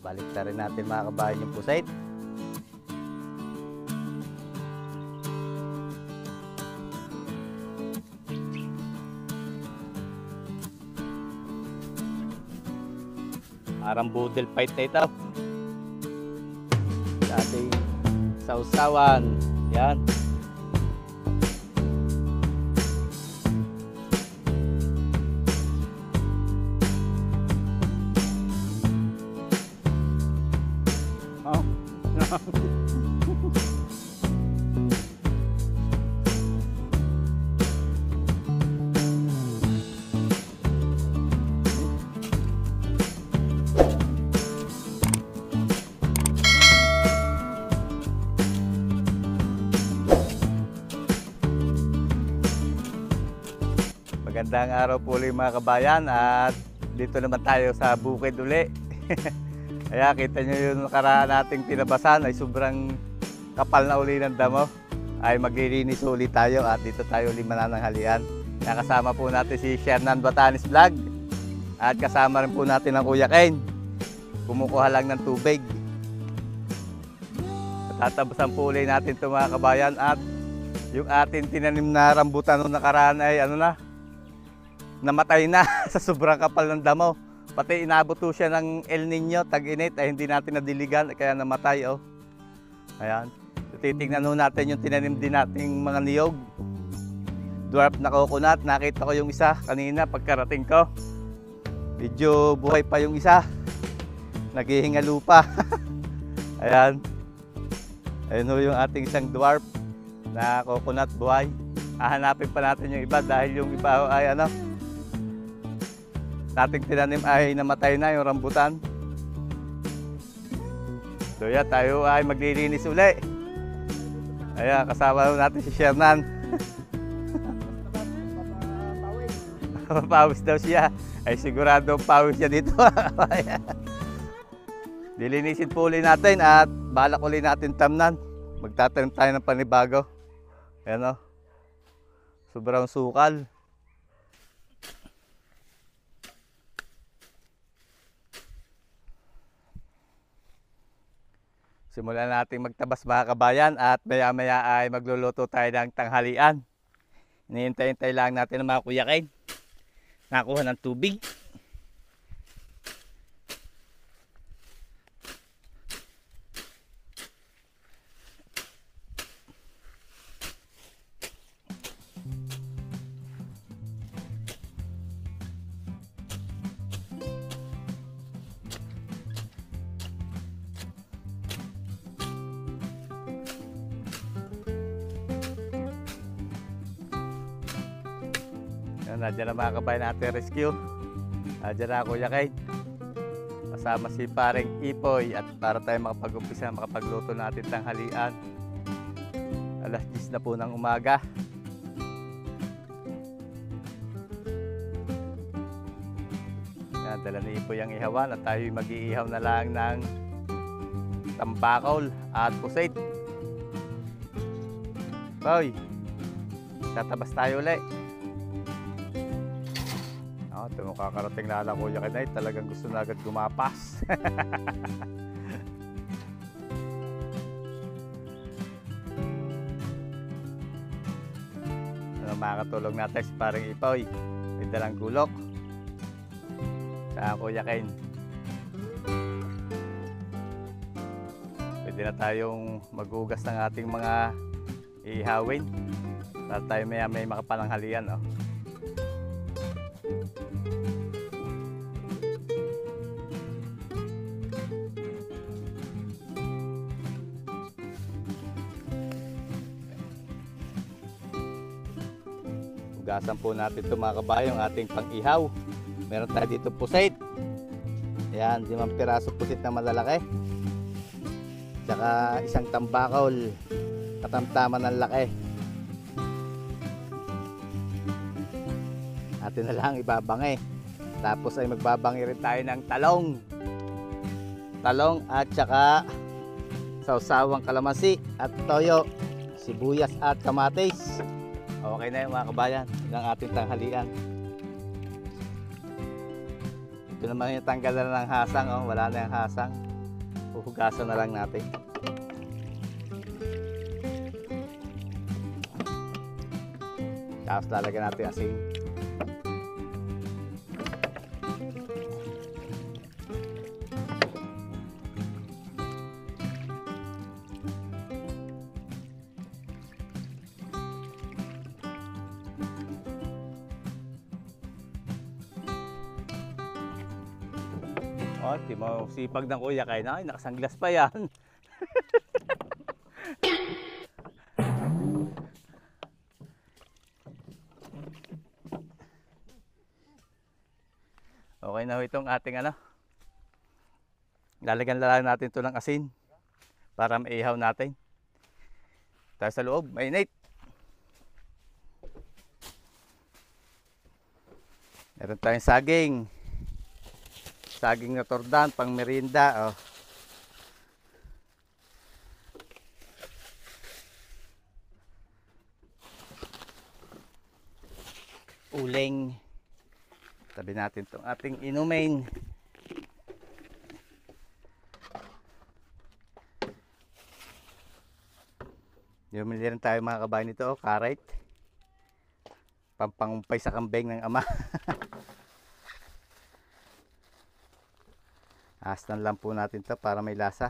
Balik na rin natin mga kabayan yung pusit. Parang budel fight na ito. Sa ating sausawan. Yan. Oh. Magandang araw po ulit mga kabayan, at dito naman tayo sa bukid uli. Kaya kita nyo yung nakaraan nating tinabasan ay sobrang kapal na uli ng damo. Ay maglilinis ulit tayo at dito tayo ulit manananghalian. Kaya kasama po natin si Shernan Batanes Vlog at kasama rin po natin ang Kuya Ken. Kumukuha lang ng tubig. Tatabasan po ulit natin ito mga kabayan, at yung ating tinanim na rambutan noong nakaraan ay namatay na sa sobrang kapal ng damo. Pati inabot po siya ng El Nino, tag-init, ay hindi natin nadiligan kaya namatay. Oh. Ayan. So, titignan natin yung tinanim din nating mga niyog. Dwarf na coconut, nakita ko yung isa kanina pagkarating ko. Medyo buhay pa yung isa. Naghihingalo pa. Ayan. Ayun ho yung ating isang dwarf na coconut buhay. Hahanapin pa natin yung iba dahil yung iba ay nating tinanim ay namatay na yung rambutan. So yan, tayo ay maglilinis uli. Ayan, kasama natin si Shernan. Pawis daw siya. Ay sigurado pawis siya dito. Dilinisin po uli natin at balak uli natin tamnan. Magtatanim tayo ng panibago. Ayan o. Sobrang sukal. Simulan natin magtabas mga kabayan, at maya maya ay magluluto tayo ng tanghalian. Hinihintay-hintay lang natin ang mga Kuya Ken. Nakuha ng tubig. Nandiyan na mga kabayan natin rescue. Nandiyan na Kuya Ken. Kasama si paring Ipoy, at para tayo makapag-umpisa, makapagluto natin tanghalian. Alas 10 na po ng umaga. Yan, dala ni Ipoy ang ihawan at tayo mag-iihaw na lang ng tambakol at pusit. Boy, tatabas tayo ulit. Ito mo kakarating na lang Kuya Ken ay talagang gusto na agad gumapas. Makakatulong natin si parang Ipoy. May dalang gulok sa Kuya Ken. Pwede na tayong magugas ng ating mga ihawin para tayo maya may makapananghalian. Oh. Hugasan po natin ito mga kabayo, yung ating pang-ihaw. Meron tayo dito pusit. Ayan, 5 piraso pusit na malalaki. Tsaka isang tambakol. Katamtaman ng laki. Atin na lang ibabangi. Tapos ay magbabangi rin tayo ng talong. Talong at tsaka sausawang kalamansi at toyo, sibuyas at kamatis. Okay na yung mga kabayan ng ating tanghalian. Ito naman yung tanggalan ng hasang. Oh. Wala na yung hasang. Huhugasan na lang natin. Tapos lalagyan natin asin. Oh, di mo sipag ng kuya kaya na, ay, nakasanglas pa yan. Okay na ho itong ating ano. Lalagyan lang natin ito ng asin para maihaw natin. Tayo sa loob, mainit. Meron tayong saging. Saging na tordan, pang merienda. Oh. Uling. Tabi natin itong ating inumin. Bumili rin tayo mga kabayan nito, oh, carrot. Pampangumpay sa kambing ng ama. Astan lang po natin to para may lasa.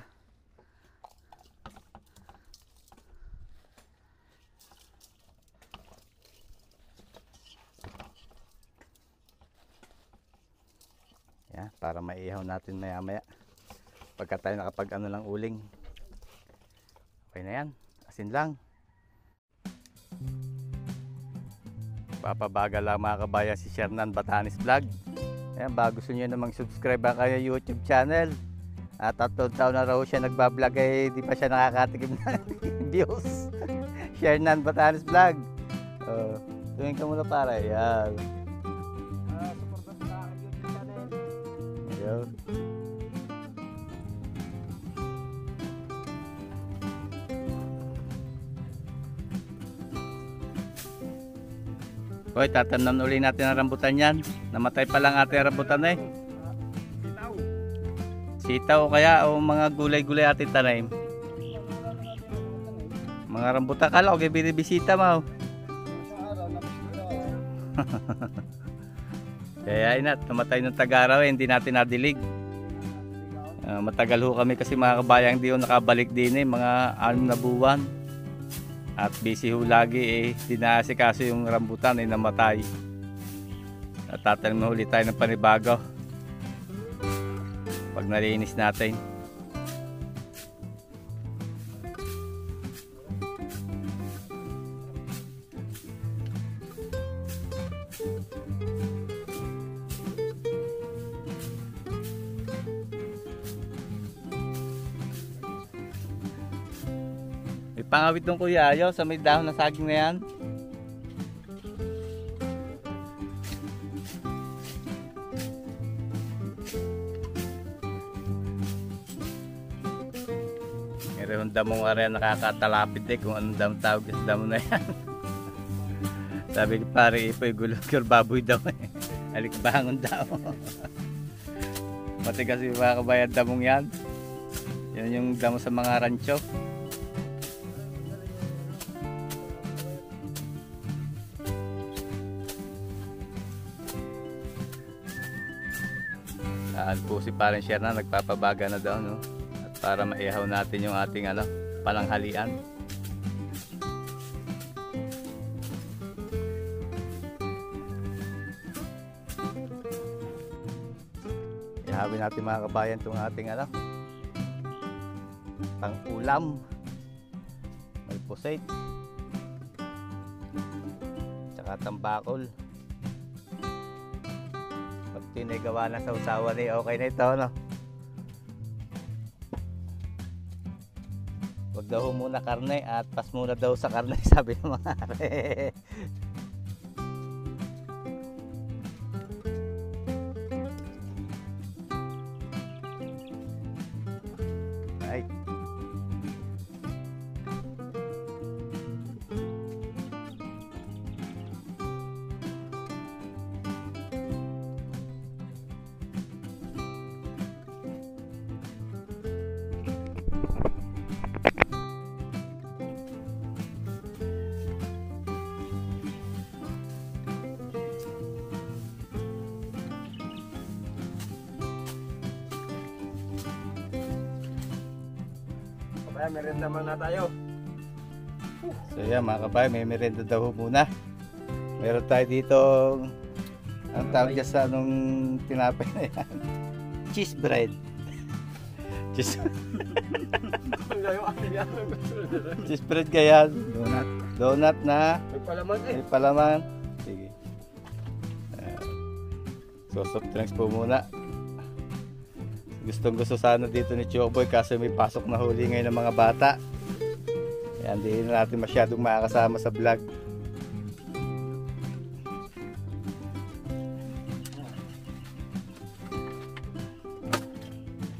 Yan, para maihaw natin maya maya. Pagka tayo nakapag ano lang uling. Okay na yan. Asin lang. Papabagal lang mga kabayan si Shernan Batanes Vlog. Ayan, bago gusto nyo namang subscribe ang kanya YouTube channel. At 3 taon na raw siya nagbablog ay di pa siya nakakatikim ng views. Shernan Batanes Vlog. Tingin ka muna para. Ayan. Support sa akin YouTube channel. Ayan. Hoy, tatanan uli natin ang rambutan yan. Namatay pa lang ating rambutan eh. Sitaw. Sitaw kaya o mga gulay-gulay ating tanim. Mga rambutan kala o kaya binibisita mo. Kaya inat, namatay ng Tagaraw eh, hindi natin nadilig. Matagal ho kami kasi mga kabayang hindi ho nakabalik din eh, mga 6 na buwan. At busy ho lagi eh, dinaasikaso yung rambutan ay namatay. At tatanim na ulit tayo ng panibago pag nalinis natin. May pangawit ng kuya ayaw sa may dahon na saging na yan. Meron damong area nakakatalapit eh kung anong dam tawag sa damo na yan. Sabi ko pare ipoy gulong baboy daw eh. Alikbangon daw. Matigas yung mga kabayan damong yan. Yan yung damo sa mga rancho. Saan po si parang Shernan nagpapabaga na daw no? At para maihaw natin yung ating ano, palanghalian. Ihawin natin mga kabayan itong ating ano, pang ulam. May pusit tsaka tambakol. Tinigawa na sa usawa ni okay na ito no. Wag daw muna karne at pas muna daw sa karne sabi ng mga are. Ay. Kaya merienda muna tayo. So yan mga kabayan, may merienda daw muna. Meron tayo dito, ang tawag dyan sa anong tinapay na yan? Cheese bread. Cheese, cheese bread kaya. Donut. Donut na May palaman eh. may palaman. Sige. So soft drinks po muna. Gustong gusto sana dito ni Choboy kasi may pasok na huli ngayon ng mga bata. Kaya hindi na natin masyadong makakasama sa vlog.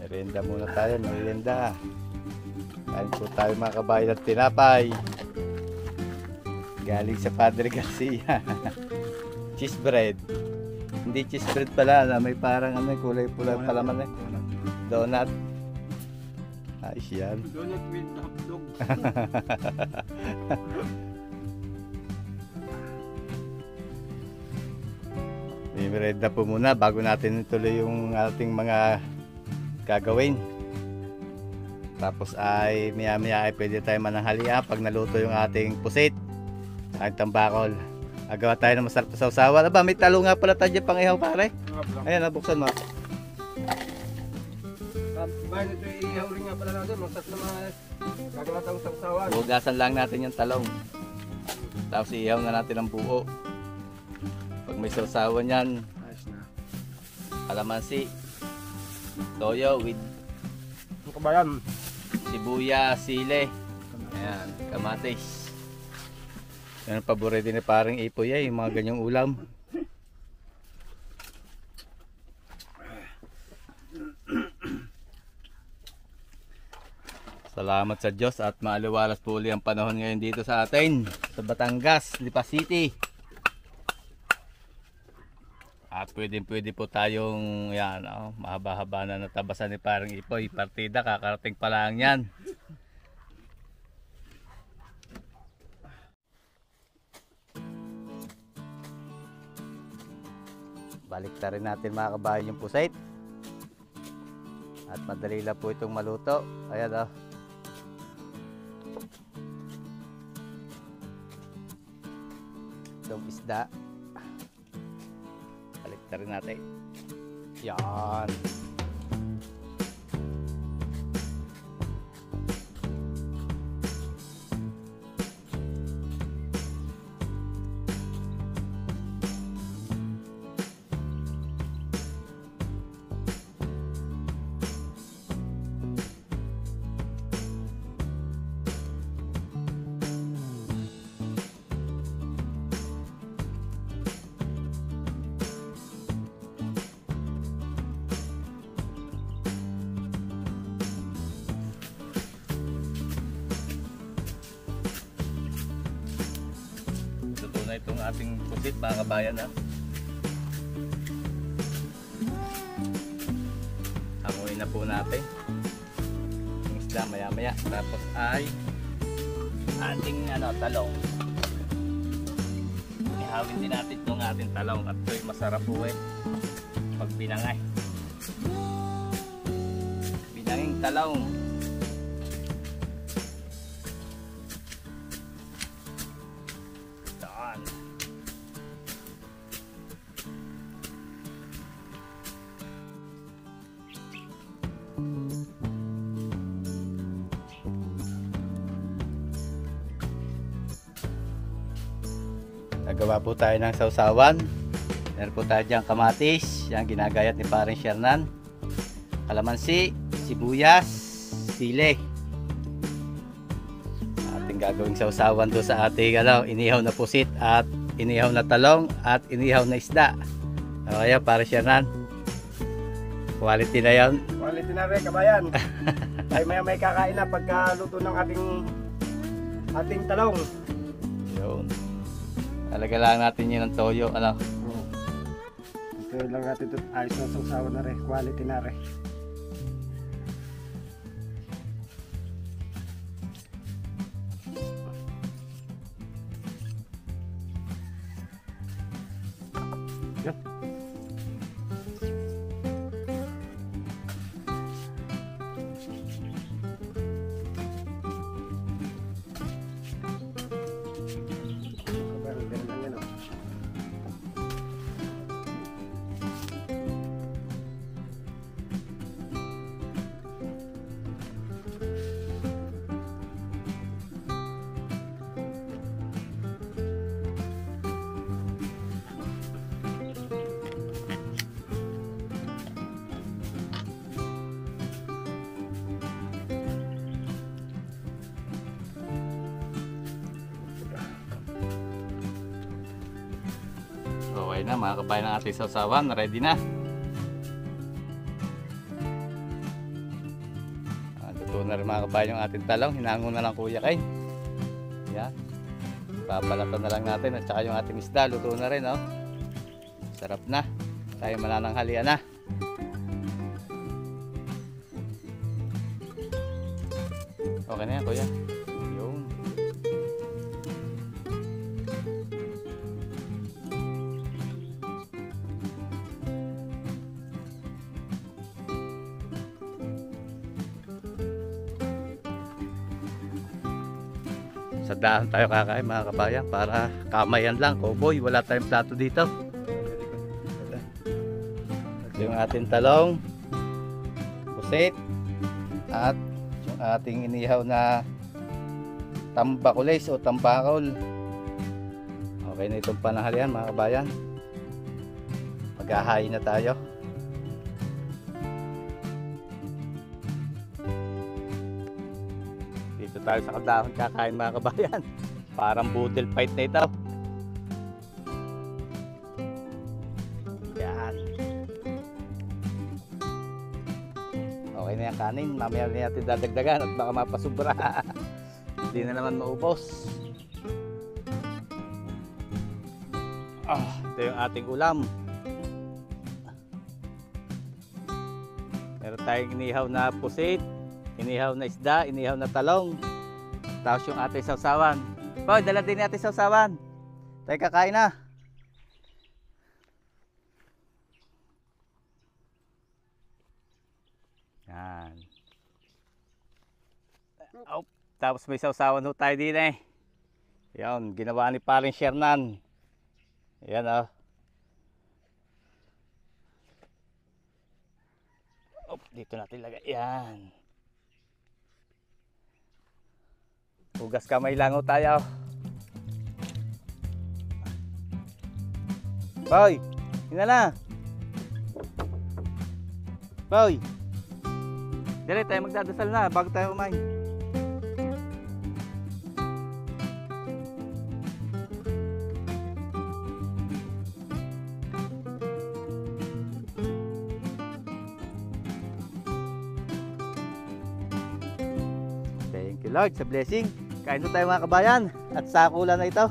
Merienda muna tayo, merienda. Kain po tayo mga kabayan ng tinapay. Galing sa Padre Garcia. Cheese bread. Hindi cheese bread pala, may parang ano, kulay pula palaman eh. Donut. Ayos yan. Donut with hotdog. May merienda po muna bago natin ituloy yung ating mga gagawin. Tapos ay maya maya ay pwede tayo mananghalian pag naluto yung ating pusit. At tambakol. Agawa tayo ng masarap na sausawan. Aba, may talo nga pala tayo dyan pang ihaw pare. Ayan, nabuksan mo. Bayan ito iihaw rin nga pala natin. Masarap na mga gagawa tayong sausawan. Hugasan lang natin yung talong. Tapos ihaw na natin ang buo. Pag may sausawan yan, Ayos na. kalamansi, toyo with Ang kabayan. sibuyas, sile, ayan, kamatis. Yan ang paborito ni parang Ipoy eh, yung mga ganyang ulam. Salamat sa Diyos at maaliwalas po uli ang panahon ngayon dito sa atin, sa Batangas, Lipa City. At pwede po tayong yan, mahaba-haba na natabasan ni parang Ipoy. Partida, kakarating pa lang yan. Baliktarin natin mga kabayan yung pusit. At madali lang po itong maluto. Ayan itong isda. Baliktarin natin. Yan. Na itong ating pusit mga kabayan hanguin na po natin yung isda maya maya, tapos ay ating talong, ihawin din natin itong ating talong at ito'y masarap po pag binangay, binanging talong. Nagawa po tayo ng sausawan. Meron po tayo dyan kamatis, yan ginagayat ni paring Shernan, kalamansi, sibuyas, sile. Ating gagawing sausawan doon sa ating inihaw na pusit at inihaw na talong at inihaw na isda. Okay, paring Shernan, quality na yan. Quality na rin kabayan. Ay may kakain na pagkaluto ng ating talong. Yun. Talaga lang natin yun ng toyo. Ito lang natin ito. Ayos na sausawan na rin. Quality na rin. Yep. Okay na mga kabayan ng ating sausawan. Ready na. Luto na rin mga kabayan yung ating talong. Hinango na lang Kuya Kay. Yan. Papalatan na lang natin. At saka yung ating isda. Luto na rin. Oh. Sarap na. Tayo manananghalian na. Okay na yan Kuya. Yun. Sa daan tayo kakain mga kabayan para kamayan lang. Cowboy, wala tayong plato dito. Ito yung ating talong, pusit, at yung ating inihaw na tambakulis o tambakol. Okay na itong pananghalian mga kabayan. Maghahain na tayo. Dito tayo sa kadahon kakain mga kabayan. Parang butil fight na ito. Yan. Okay na yung kanin. Mamaya na natin dadagdagan at baka mapasubra. Hindi na naman maubos. Ito yung ating ulam. Meron tayong inihaw na pusit, inihaw na isda, inihaw na talong. Tapos yung ating sausawan. Hoy, dala din natin sausawan. Tayo kakain na. Yan. Oh, tapos may sausawan ho tayo din eh. Yan, ginawa ni Paring Shernan. Yan oh. Oh, dito natin lagay. Yan. Hugas kamay lang ho tayo. Boy, yun na. Boy. Dali tayo magdadasal na bago tayo kumain. Thank you Lord sa blessing. Kain na tayo mga kabayan. At sakula na ito.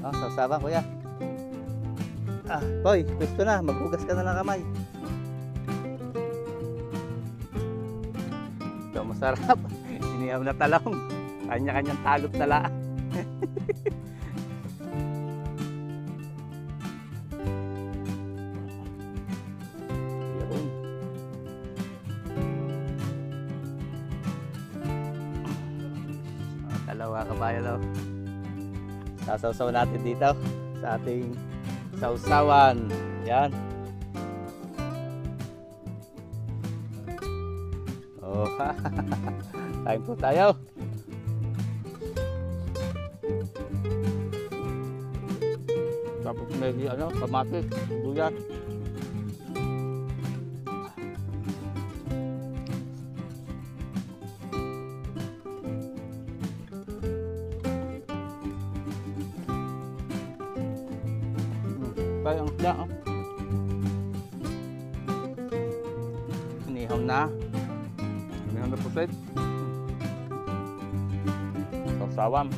Oh, sasabang kuya. Boy, gusto na. Maghugas ka na ng kamay. Ito masarap. Inihaw na talong. Kanya-kanyang talop tala. Dalawa kabayan daw. Sasawsaw natin dito sa ating sausawan. Yan. Oh, kain po tayo. Tapos may kamatis, buyan. Ang isda oh. Inihaw na pusit, sausawan.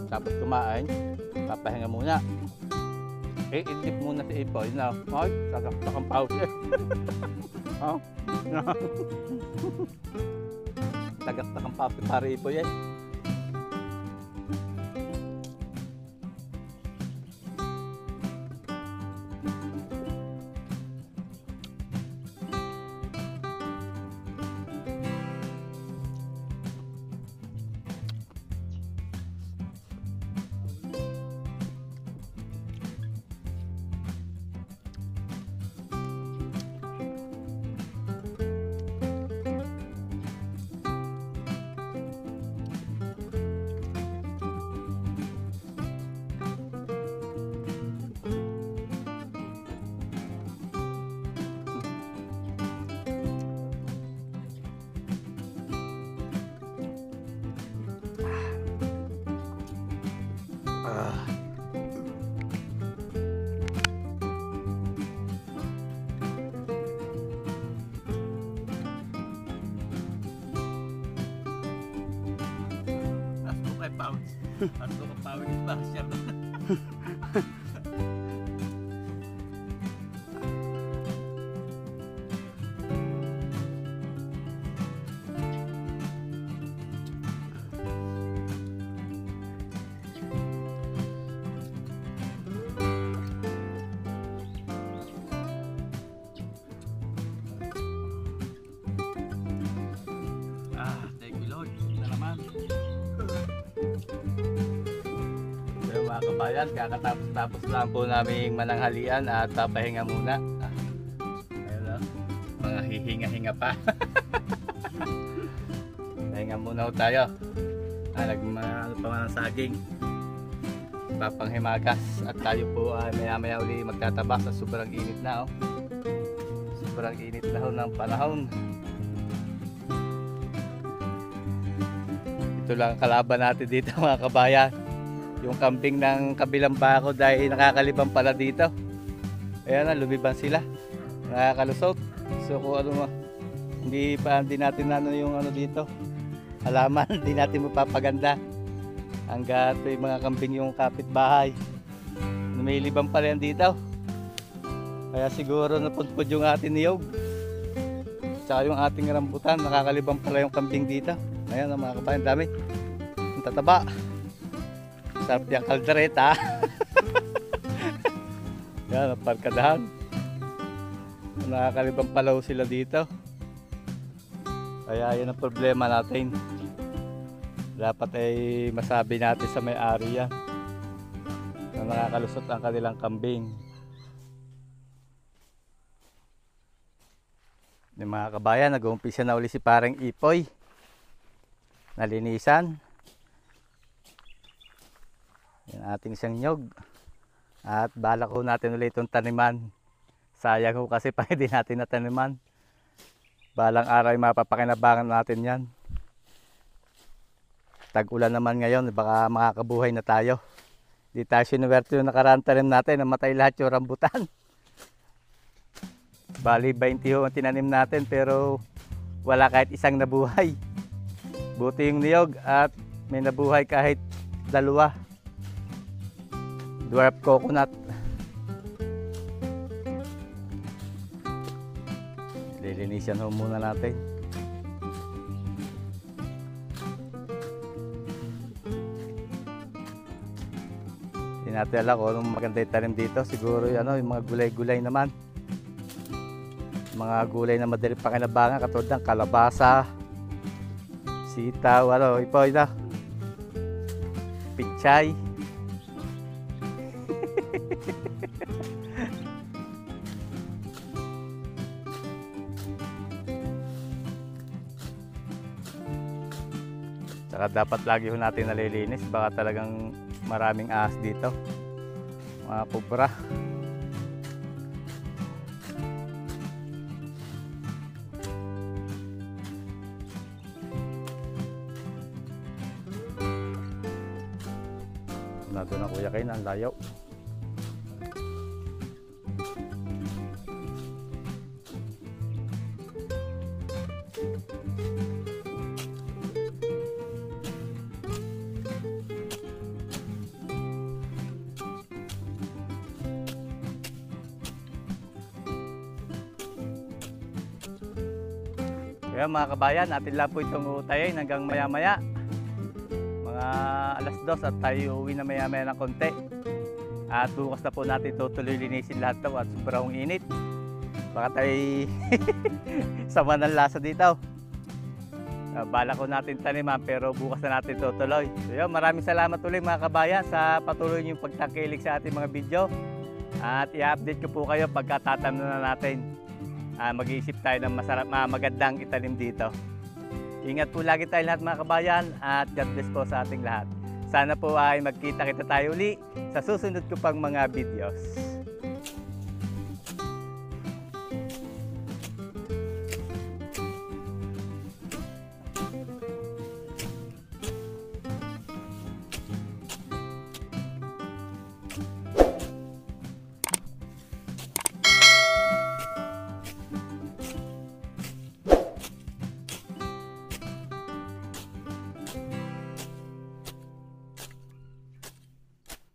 Tapos kumain, papahinga muna. I-dip muna si Ipoy na. Ay, sagak-sak ang pause eh. Oh. Sagak-sak ang pause para Ipoy eh. At ko kapawin ba? Share na. Thank you Lord. Na naman. So mga kabayan, kakatapos-tapos lang po namin mananghalian at papahinga muna. Ayun o, mga hihinga-hinga pa. Pahinga muna po tayo. Ano pa man ang saging. Papanghimagas at tayo po ay maya-maya uli magtataba sa sobrang init na sobrang init na ng panahon. Ito lang ang kalaban natin dito mga kabayan. Yung kambing ng kabilang bako dahil nakakalibang pala dito. Ayan na, lumiban sila. Nakakalusot. So kung ano, hindi natin yung ano dito. Halaman, hindi natin mapapaganda. Hanggat yung mga kambing yung kapitbahay. Lumilibang pala yan dito. Kaya siguro napunpod yung ating niyog. Tsaka yung ating rambutan, nakakalibang pala yung kambing dito. Ayan ang mga kabayan, dami. Ang tataba. Sarap yung kaldereta. Yan, ang parkadahan. Nakakalibang palaw sila dito. Kaya yan ang problema natin. Dapat ay masabi natin sa may-ari yan na nakakalusot ang kanilang kambing. Yung mga kabayan, nag-uumpisa na uli si parang Ipoy. Nalinisan. Yan ating isang nyog. At balak ho natin ulit itong taniman. Sayang ho kasi pa hindi natin nataniman. Balang araw ay mapapakinabangan natin yan. Tag-ulan naman ngayon, baka makakabuhay na tayo. Di tayo sinuwerte yung nakaraan tanim natin, namatay lahat yung rambutan. Bali 20 ho ang tinanim natin pero wala kahit isang nabuhay. Buti yung niyog at may nabuhay kahit dalawa. Dwarf coconut. Lilinisan ho muna natin. Hindi natin alam kung anong maganda yung tanim dito. Siguro yung mga gulay-gulay naman. Mga gulay na madali pakinabangan katulad ng kalabasa, sitaw, ipoy na, pichay. Saka dapat lagi ho natin nalilinis, baka talagang maraming ahas dito, mga pupra. Nandun ang kuya kayo, ang layaw. Kaya mga kabayan, natin lang po itong utayin hanggang maya-maya. Mga alas 2 at tayo uwi na maya-maya ng konti. At bukas na po natin tutuloy linisin lahat ito at sobrang init. Baka tayo sama ng lasa dito. Bala ko natin taniman pero bukas na natin tutuloy. So yun, maraming salamat ulit mga kabayan sa patuloy niyong pagtangkilik sa ating mga video. At i-update ko po kayo pagkatatam na natin. Mag-iisip tayo ng magandang itanim dito. Ingat po lagi tayo lahat mga kabayan at God bless po sa ating lahat. Sana po ay magkita-kita tayo uli sa susunod ko pang mga videos.